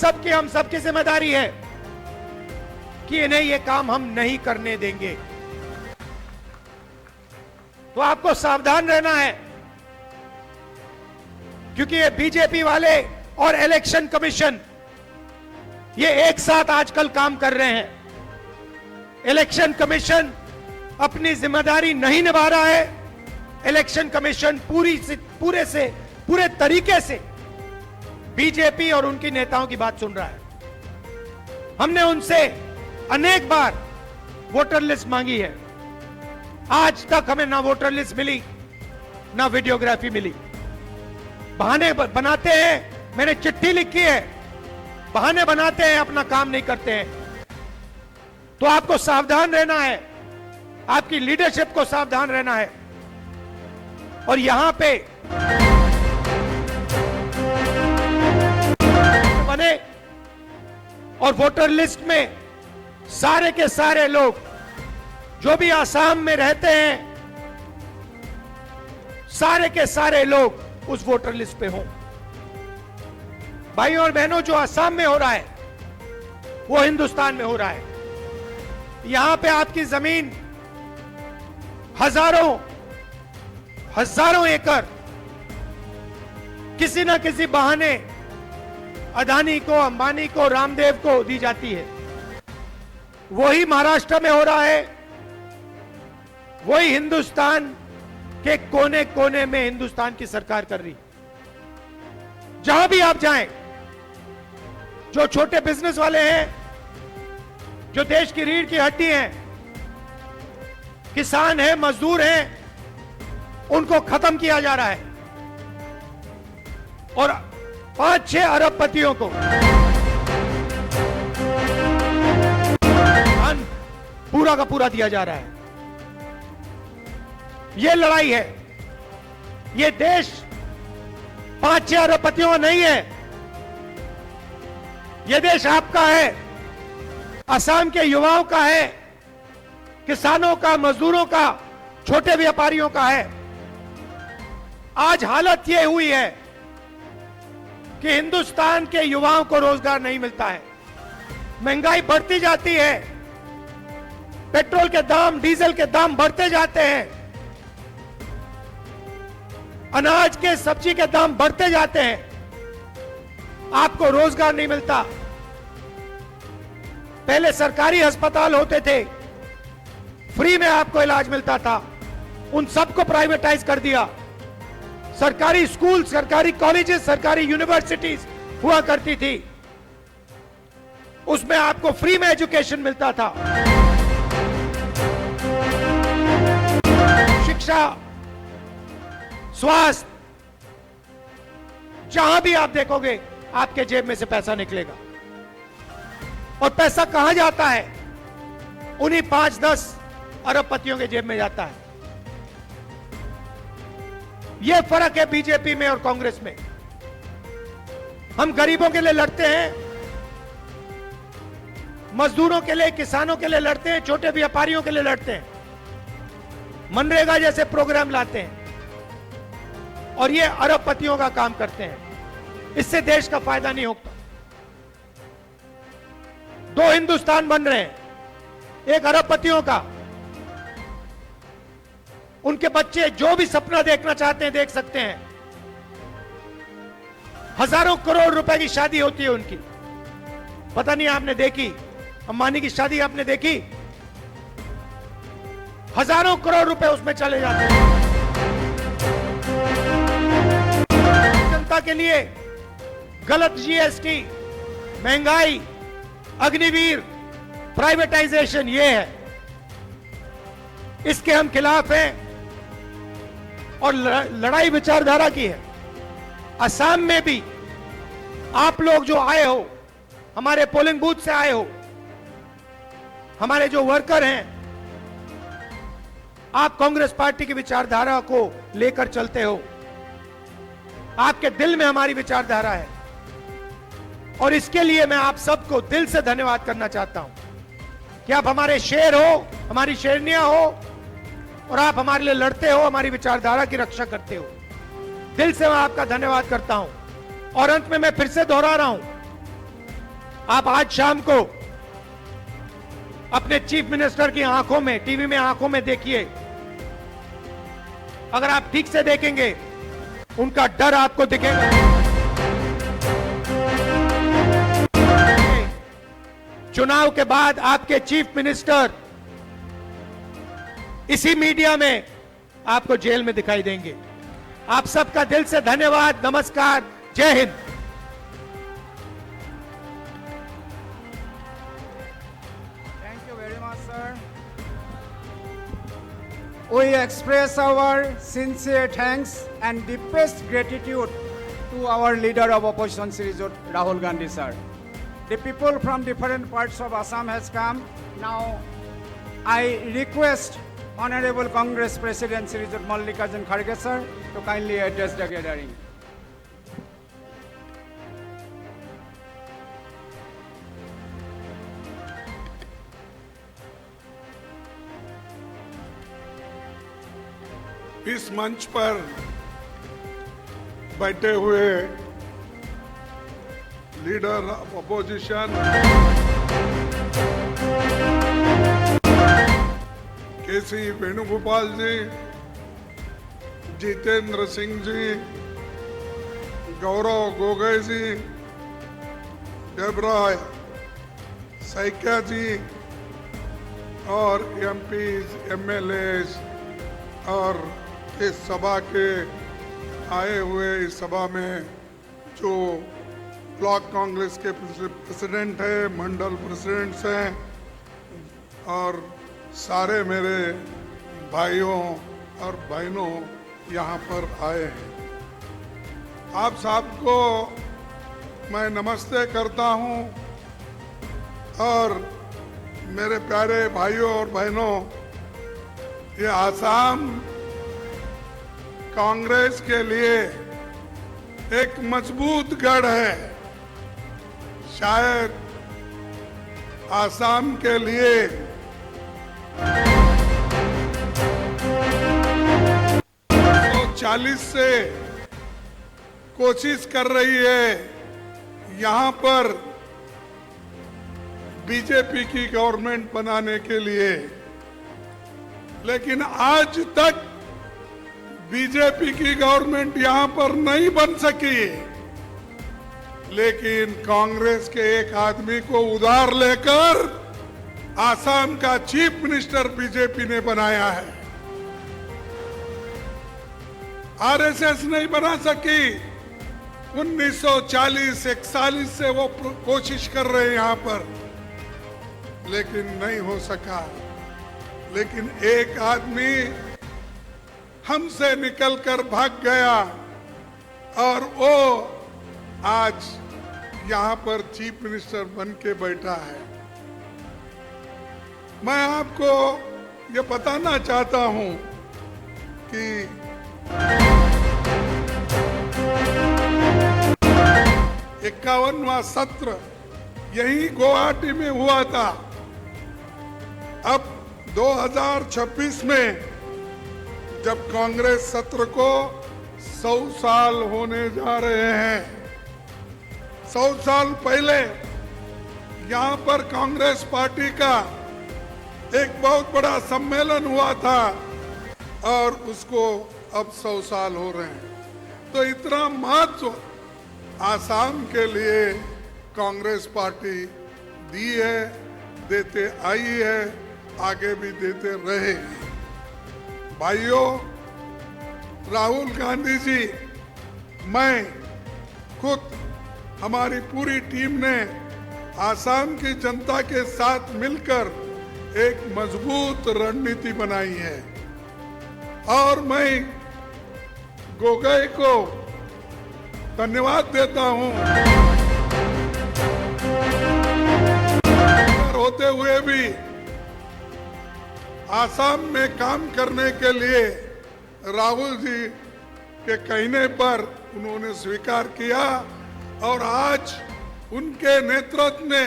हम सबकी जिम्मेदारी है कि इन्हें ये काम हम नहीं करने देंगे। तो आपको सावधान रहना है, क्योंकि ये बीजेपी वाले और इलेक्शन कमीशन ये एक साथ आजकल काम कर रहे हैं। इलेक्शन कमीशन अपनी जिम्मेदारी नहीं निभा रहा है। इलेक्शन कमीशन पूरे तरीके से बीजेपी और उनकी नेताओं की बात सुन रहा है। हमने उनसे अनेक बार वोटर लिस्ट मांगी है, आज तक हमें ना वोटर लिस्ट मिली ना वीडियोग्राफी मिली। बहाने बनाते हैं, मैंने चिट्ठी लिखी है, बहाने बनाते हैं, अपना काम नहीं करते हैं। तो आपको सावधान रहना है, आपकी लीडरशिप को सावधान रहना है। और यहां पे बने और वोटर लिस्ट में सारे के सारे लोग जो भी आसाम में रहते हैं, सारे के सारे लोग उस वोटर लिस्ट पे हों। भाइयों और बहनों, जो आसाम में हो रहा है वो हिंदुस्तान में हो रहा है। यहां पे आपकी जमीन हजारों एकड़ किसी ना किसी बहाने अदानी को, अंबानी को, रामदेव को दी जाती है। वही महाराष्ट्र में हो रहा है, वही हिंदुस्तान के कोने कोने में हिंदुस्तान की सरकार कर रही। जहां भी आप जाएं, जो छोटे बिजनेस वाले हैं, जो देश की रीढ़ की हड्डी हैं, किसान हैं, मजदूर हैं, उनको खत्म किया जा रहा है। और 5-6 अरबपतियों को धन पूरा का पूरा दिया जा रहा है। यह लड़ाई है। यह देश 5-6 अरबपतियों का नहीं है। यह देश आपका है, असम के युवाओं का है, किसानों का, मजदूरों का, छोटे व्यापारियों का है। आज हालत यह हुई है कि हिंदुस्तान के युवाओं को रोजगार नहीं मिलता है। महंगाई बढ़ती जाती है, पेट्रोल के दाम, डीजल के दाम बढ़ते जाते हैं, अनाज के, सब्जी के दाम बढ़ते जाते हैं, आपको रोजगार नहीं मिलता। पहले सरकारी अस्पताल होते थे, फ्री में आपको इलाज मिलता था, उन सबको प्राइवेटाइज कर दिया। सरकारी स्कूल, सरकारी कॉलेजेस, सरकारी यूनिवर्सिटीज हुआ करती थी, उसमें आपको फ्री में एजुकेशन मिलता था। शिक्षा, स्वास्थ्य, जहां भी आप देखोगे आपके जेब में से पैसा निकलेगा। और पैसा कहां जाता है? उन्हीं 5-10 अरबपतियों के जेब में जाता है। यह फर्क है बीजेपी में और कांग्रेस में। हम गरीबों के लिए लड़ते हैं, मजदूरों के लिए, किसानों के लिए लड़ते हैं, छोटे व्यापारियों के लिए लड़ते हैं, मनरेगा जैसे प्रोग्राम लाते हैं, और ये अरबपतियों का काम करते हैं। इससे देश का फायदा नहीं होता। 2 हिंदुस्तान बन रहे हैं, एक अरबपतियों का, उनके बच्चे जो भी सपना देखना चाहते हैं देख सकते हैं। हजारों करोड़ रुपए की शादी होती है उनकी। पता नहीं आपने देखी, अंबानी की शादी आपने देखी? हजारों करोड़ रुपए उसमें चले जाते हैं। जनता के लिए गलत जीएसटी, महंगाई, अग्निवीर, प्राइवेटाइजेशन, ये है, इसके हम खिलाफ हैं। और लड़ाई विचारधारा की है। असम में भी आप लोग जो आए हो, हमारे पोलिंग बूथ से आए हो, हमारे जो वर्कर हैं, आप कांग्रेस पार्टी की विचारधारा को लेकर चलते हो। आपके दिल में हमारी विचारधारा है, और इसके लिए मैं आप सबको दिल से धन्यवाद करना चाहता हूं कि आप हमारे शेर हो, हमारी शेरनियां हो, और आप हमारे लिए लड़ते हो, हमारी विचारधारा की रक्षा करते हो। दिल से मैं आपका धन्यवाद करता हूं। और अंत में मैं फिर से दोहरा रहा हूं आप आज शाम को अपने चीफ मिनिस्टर की आंखों में, टीवी में आंखों में देखिए। अगर आप ठीक से देखेंगे, उनका डर आपको दिखेगा। चुनाव के बाद आपके चीफ मिनिस्टर इसी मीडिया में आपको जेल में दिखाई देंगे। आप सबका दिल से धन्यवाद, नमस्कार, जय Hind. Thank you very much, sir. We express our sincere thanks and deepest gratitude to our leader of opposition, Shri Rahul Gandhi, sir. The people from different parts of Assam has come. Now, I request Honorable Congress President Shri Mallikarjun Kharge, sir, to kindly address the gathering. इस मंच पर बैठे हुए leader of opposition KC Venugopal ji, Jitendra Singh ji, Gaurav Gogoi ji, Debra Saikia ji और MPs, MLAs और इस सभा के आए हुए इस सभा में जो ब्लॉक कांग्रेस के प्रेसिडेंट है, मंडल प्रेसिडेंट्स हैं और सारे मेरे भाइयों और बहनों यहाँ पर आए हैं। आप सबको मैं नमस्ते करता हूँ और मेरे प्यारे भाइयों और बहनों, ये आसाम कांग्रेस के लिए एक मजबूत गढ़ है। शायद आसाम के लिए 40 से कोशिश कर रही है यहाँ पर बीजेपी की गवर्नमेंट बनाने के लिए, लेकिन आज तक बीजेपी की गवर्नमेंट यहां पर नहीं बन सकी। लेकिन कांग्रेस के एक आदमी को उधार लेकर आसाम का चीफ मिनिस्टर बीजेपी ने बनाया है। आरएसएस नहीं बना सकी। 1940-41 से वो कोशिश कर रहे हैं यहां पर, लेकिन नहीं हो सका। लेकिन एक आदमी हमसे निकलकर भाग गया और वो आज यहां पर चीफ मिनिस्टर बन के बैठा है। मैं आपको ये बताना चाहता हूं कि 51वां सत्र यही गुवाहाटी में हुआ था। अब 2026 में जब कांग्रेस सत्र को 100 साल होने जा रहे हैं, 100 साल पहले यहां पर कांग्रेस पार्टी का एक बहुत बड़ा सम्मेलन हुआ था और उसको अब 100 साल हो रहे हैं। तो इतना महत्व आसाम के लिए कांग्रेस पार्टी दी है, देते आई है, आगे भी देते रहेगी। भाइयों, राहुल गांधी जी, मैं खुद, हमारी पूरी टीम ने आसाम की जनता के साथ मिलकर एक मजबूत रणनीति बनाई है और मैं गोगोई को धन्यवाद देता हूं। होते हुए भी आसाम में काम करने के लिए राहुल जी के कहने पर उन्होंने स्वीकार किया और आज उनके नेतृत्व में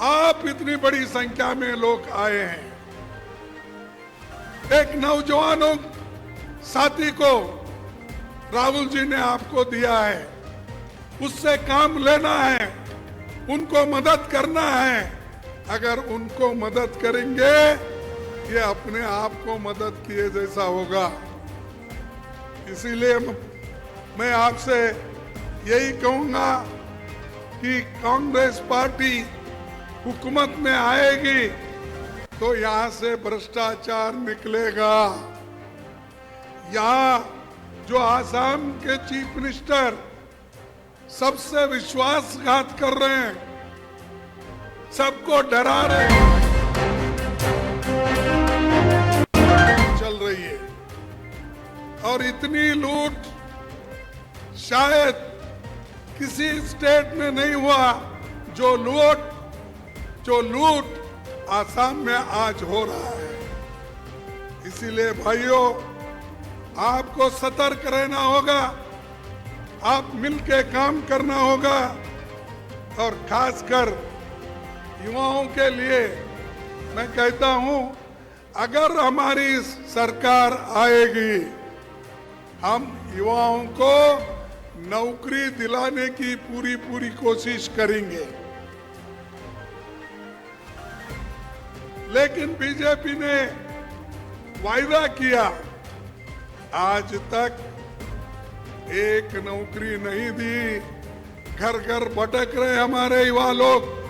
आप इतनी बड़ी संख्या में लोग आए हैं। एक नौजवानों साथी को राहुल जी ने आपको दिया है, उससे काम लेना है उनको मदद करना है। अगर उनको मदद करेंगे, ये अपने आप को मदद किए जैसा होगा। इसीलिए मैं आपसे यही कहूंगा कि कांग्रेस पार्टी हुकूमत में आएगी तो यहां से भ्रष्टाचार निकलेगा। यहां जो आसाम के चीफ मिनिस्टर सबसे विश्वासघात कर रहे हैं, सबको डरा रहे हैं, चल रही है। और इतनी लूट शायद किसी स्टेट में नहीं हुआ जो लूट आसाम में आज हो रहा है। इसीलिए भाइयों, आपको सतर्क रहना होगा, आप मिलके काम करना होगा। और खासकर युवाओं के लिए मैं कहता हूं, अगर हमारी सरकार आएगी, हम युवाओं को नौकरी दिलाने की पूरी कोशिश करेंगे। लेकिन बीजेपी ने वायदा किया, आज तक एक नौकरी नहीं दी। घर घर भटक रहे हमारे युवा लोग।